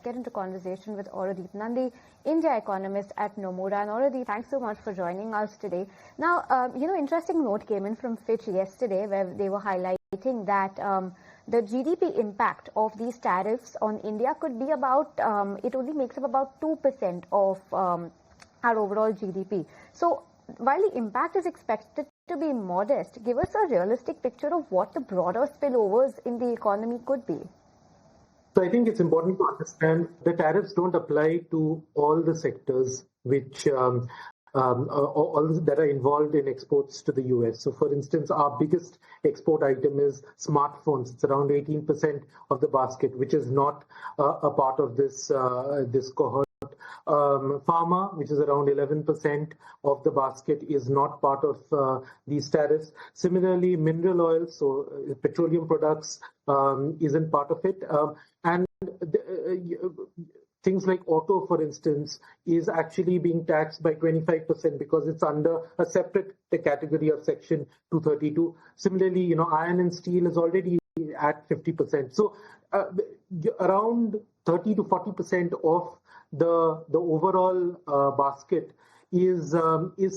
Get into conversation with Aurodeep Nandi, India economist at Nomura. And Aurodeep, thanks so much for joining us today. Now, interesting note came in from Fitch yesterday where they were highlighting that the GDP impact of these tariffs on India could be about, it only makes up about 2% of our overall GDP. So while the impact is expected to be modest, give us a realistic picture of what the broader spillovers in the economy could be. So I think it's important to understand the tariffs don't apply to all the sectors which all that are involved in exports to the US. So for instance, our biggest export item is smartphones. It's around 18% of the basket, which is not a part of this cohort. Pharma, which is around 11% of the basket, is not part of these tariffs. Similarly, mineral oil, so petroleum products, isn't part of it. And things like auto, for instance, is actually being taxed by 25% because it's under a separate category of Section 232. Similarly, iron and steel is already at 50%. So around 30 to 40% of the overall basket is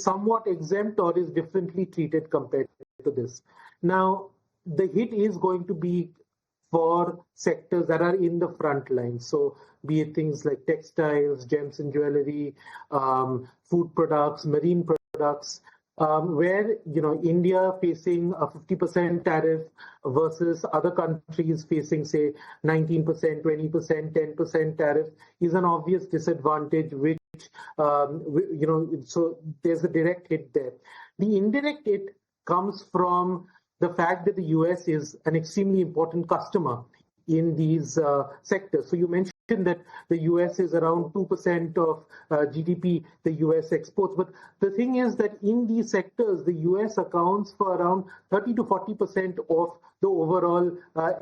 somewhat exempt or is differently treated compared to this. Now, the hit is going to be for sectors that are in the front line. So be it things like textiles, gems and jewelry, food products, marine products, where India facing a 50% tariff versus other countries facing, say, 19%, 20%, 10% tariff is an obvious disadvantage, which so there's a direct hit there. The indirect hit comes from the fact that the US is an extremely important customer in these sectors. So you mentioned that the US is around 2% of GDP, the US exports. But the thing is that in these sectors, the US accounts for around 30 to 40% of the overall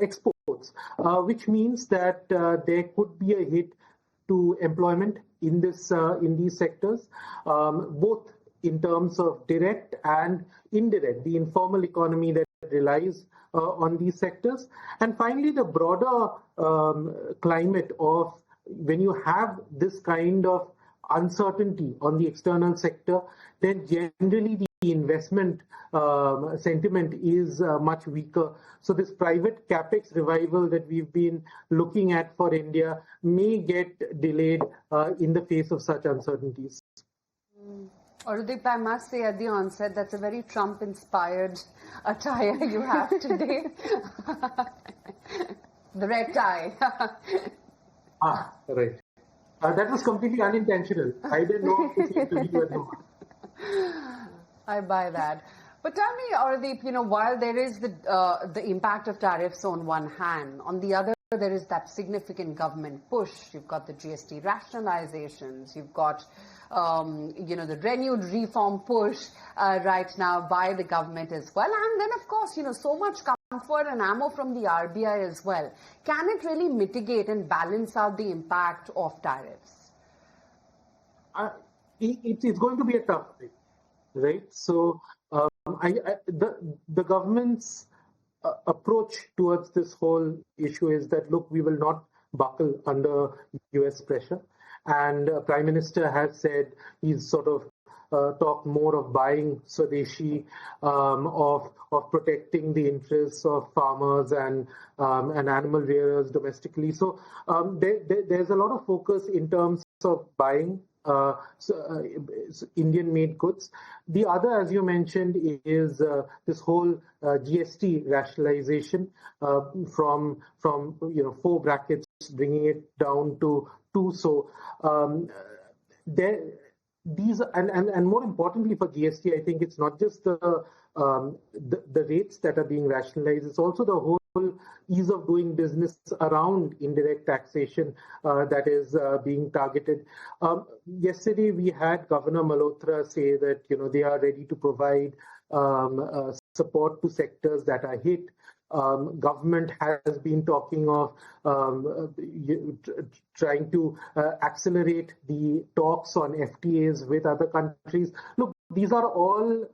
exports, which means that there could be a hit to employment in these sectors, both in terms of direct and indirect, the informal economy that relies on these sectors. And finally, the broader climate of when you have this kind of uncertainty on the external sector, then generally the investment sentiment is much weaker. So this private capex revival that we've been looking at for India may get delayed in the face of such uncertainties. Aurodeep, I must say at the onset, that's a very Trump-inspired attire you have today. The red tie. Right. That was completely unintentional. I didn't know this interview at the moment. I buy that. But tell me, Aurodeep, while there is the impact of tariffs on one hand, on the other, there is that significant government push. You've got the GST rationalizations. You've got, the renewed reform push right now by the government as well. And then, of course, so much comfort and ammo from the RBI as well. Can it really mitigate and balance out the impact of tariffs? It's going to be a tough thing, right? So the government's approach towards this whole issue is that, look, we will not buckle under US pressure. And Prime Minister has said he's sort of talked more of buying Swadeshi, of protecting the interests of farmers and animal rearers domestically. So there's a lot of focus in terms of buying Indian-made goods. The other, as you mentioned, is this whole GST rationalization from 4 brackets, bringing it down to 2. So these and more importantly for GST, I think it's not just the rates that are being rationalized; it's also the whole ease of doing business around indirect taxation that is being targeted. Yesterday, we had Governor Malhotra say that they are ready to provide support to sectors that are hit. Government has been talking of trying to accelerate the talks on FTAs with other countries. Look, these are all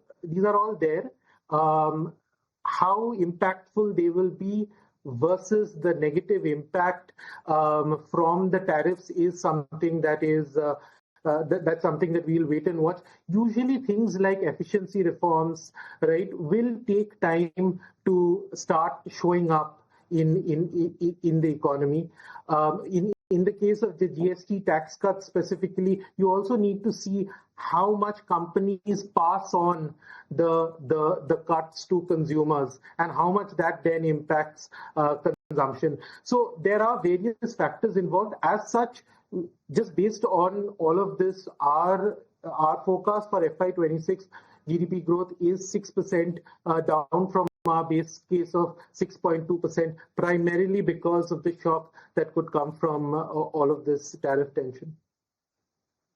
there. How impactful they will be, versus the negative impact from the tariffs is something that is that's something that we'll wait and watch. Usually things like efficiency reforms, right, will take time to start showing up in the economy. In the case of the GST tax cuts specifically, you also need to see how much companies pass on the cuts to consumers and how much that then impacts consumption. So there are various factors involved. As such, just based on all of this, our forecast for FY26 GDP growth is 6%, down from our base case of 6.2%, primarily because of the shock that could come from all of this tariff tension.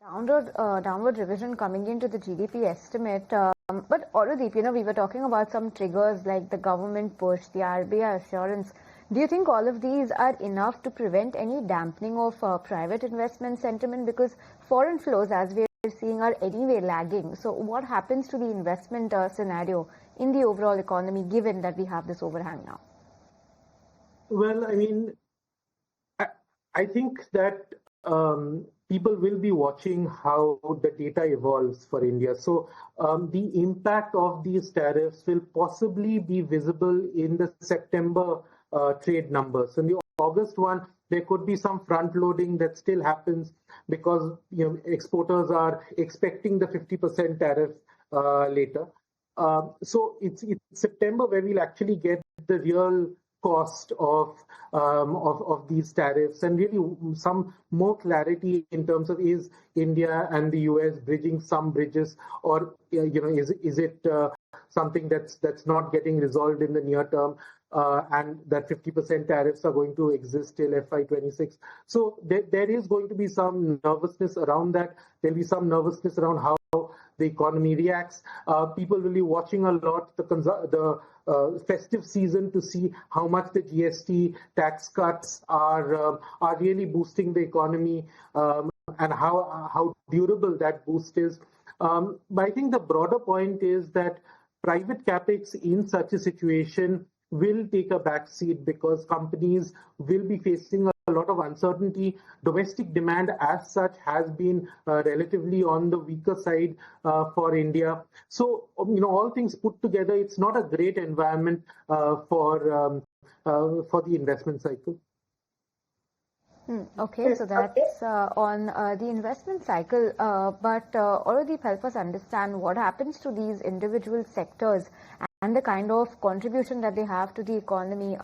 Downward revision coming into the GDP estimate. But Aurodeep, we were talking about some triggers like the government push, the RBI assurance. Do you think all of these are enough to prevent any dampening of private investment sentiment? Because foreign flows, as we're seeing, are anyway lagging. So what happens to the investment scenario in the overall economy, given that we have this overhang now? Well, I mean, I think that people will be watching how the data evolves for India. So the impact of these tariffs will possibly be visible in the September trade numbers. In the August one, there could be some front loading that still happens because exporters are expecting the 50% tariff later. So it's September where we'll actually get the real cost of these tariffs and really some more clarity in terms of, is India and the US bridging some bridges, or is it something that's not getting resolved in the near term, and that 50% tariffs are going to exist till FY26. So there is going to be some nervousness around that. There'll be some nervousness around how the economy reacts. People will be watching a lot the festive season to see how much the GST tax cuts are really boosting the economy, and how durable that boost is. But I think the broader point is that private capex in such a situation will take a backseat because companies will be facing a lot of uncertainty. Domestic demand as such has been relatively on the weaker side for India. So, all things put together, it's not a great environment for the investment cycle. Okay, so that's on the investment cycle. But Aurodeep, help us understand what happens to these individual sectors and the kind of contribution that they have to the economy.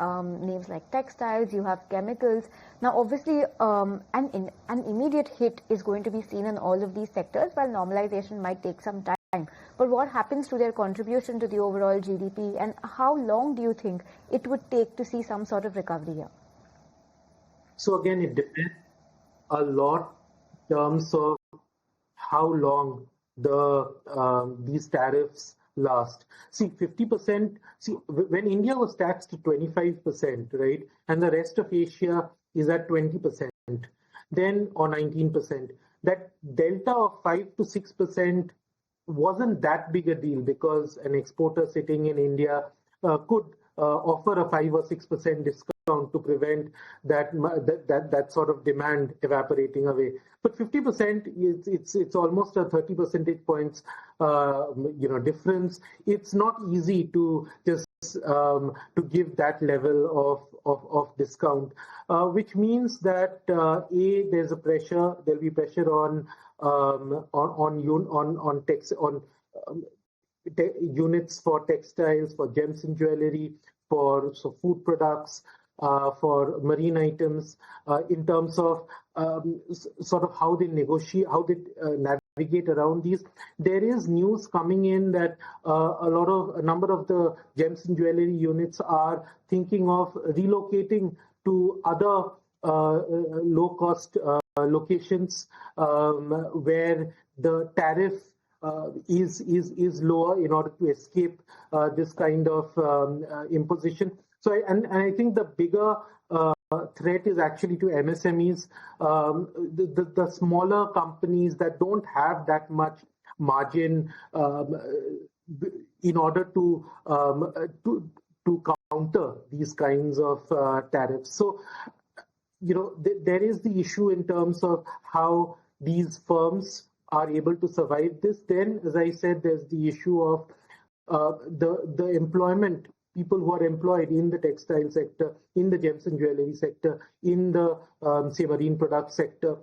Names like textiles, you have chemicals. Now, obviously, an immediate hit is going to be seen in all of these sectors, while normalization might take some time. But what happens to their contribution to the overall GDP, and how long do you think it would take to see some sort of recovery here? So again, it depends a lot in terms of how long these tariffs last. See, 50%, when India was taxed to 25%, right, and the rest of Asia is at 20%, then, or 19%, that delta of 5 to 6% wasn't that big a deal because an exporter sitting in India could offer a 5 or 6% discount to prevent that sort of demand evaporating away. But 50%, it's almost a 30 percentage points difference. It's not easy to just to give that level of discount, which means that there's a pressure. There'll be pressure on units for textiles, for gems and jewelry, for food products, for marine items, in terms of sort of how they negotiate, how they navigate around these. There is news coming in that a number of the gems and jewelry units are thinking of relocating to other low-cost locations where the tariff is lower in order to escape this kind of imposition. So, and I think the bigger threat is actually to MSMEs, the smaller companies that don't have that much margin in order to counter these kinds of tariffs. So, there is the issue in terms of how these firms are able to survive this. Then, as I said, there's the issue of the employment, people who are employed in the textile sector, in the gems and jewelry sector, in the say marine product sector,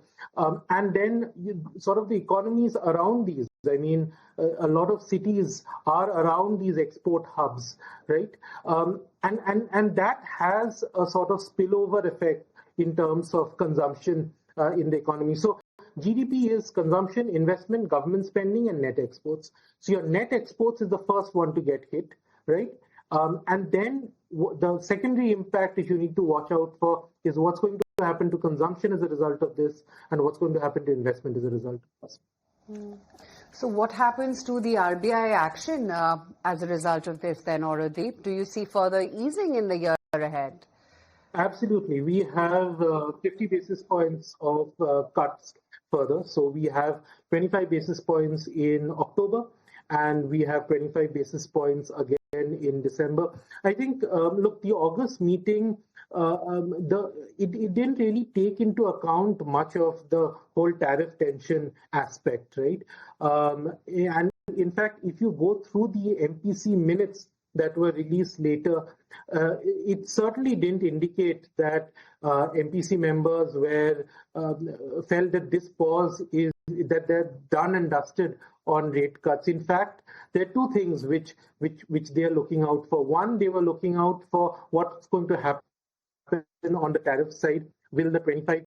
and then sort of the economies around these. I mean, a lot of cities are around these export hubs, right? And that has a sort of spillover effect in terms of consumption in the economy. So GDP is consumption, investment, government spending, and net exports. So your net exports is the first one to get hit, right? And then the secondary impact, if you need to watch out for, is what's going to happen to consumption as a result of this, and what's going to happen to investment as a result of this. So what happens to the RBI action as a result of this then, Aurodeep? Do you see further easing in the year ahead? Absolutely. We have 50 basis points of cuts further. So we have 25 basis points in October, and we have 25 basis points again in December. I think, look, the August meeting, it didn't really take into account much of the whole tariff tension aspect, right? And in fact, if you go through the MPC minutes that were released later, it certainly didn't indicate that MPC members felt that this pause is that they're done and dusted on rate cuts. In fact, there are two things which they are looking out for. One, they were looking out for what's going to happen on the tariff side. Will the 25%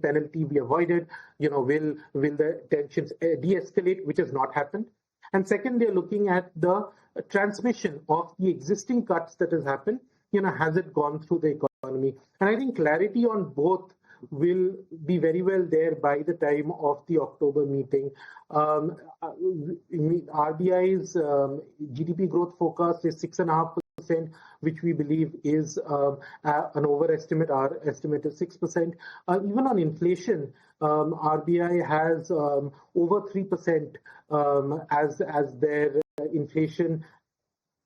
penalty be avoided? Will the tensions de-escalate, which has not happened? And second, they're looking at the transmission of the existing cuts that has happened. Has it gone through the economy? And I think clarity on both will be very well there by the time of the October meeting. RBI's GDP growth forecast is 6.5%, which we believe is an overestimate. Our estimate is 6%. Even on inflation, RBI has over 3% as their inflation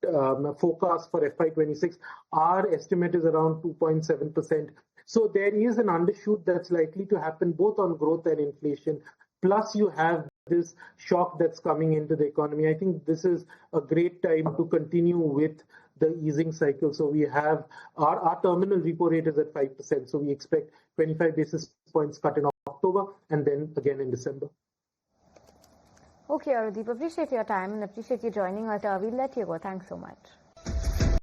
forecast for FY26. Our estimate is around 2.7%. So there is an undershoot that's likely to happen both on growth and inflation. Plus, you have this shock that's coming into the economy. I think this is a great time to continue with the easing cycle. So we have our terminal repo rate is at 5%. So we expect 25 basis points cut in October and then again in December. Okay, Aurodeep, appreciate your time and appreciate you joining us. We'll let you go. Thanks so much.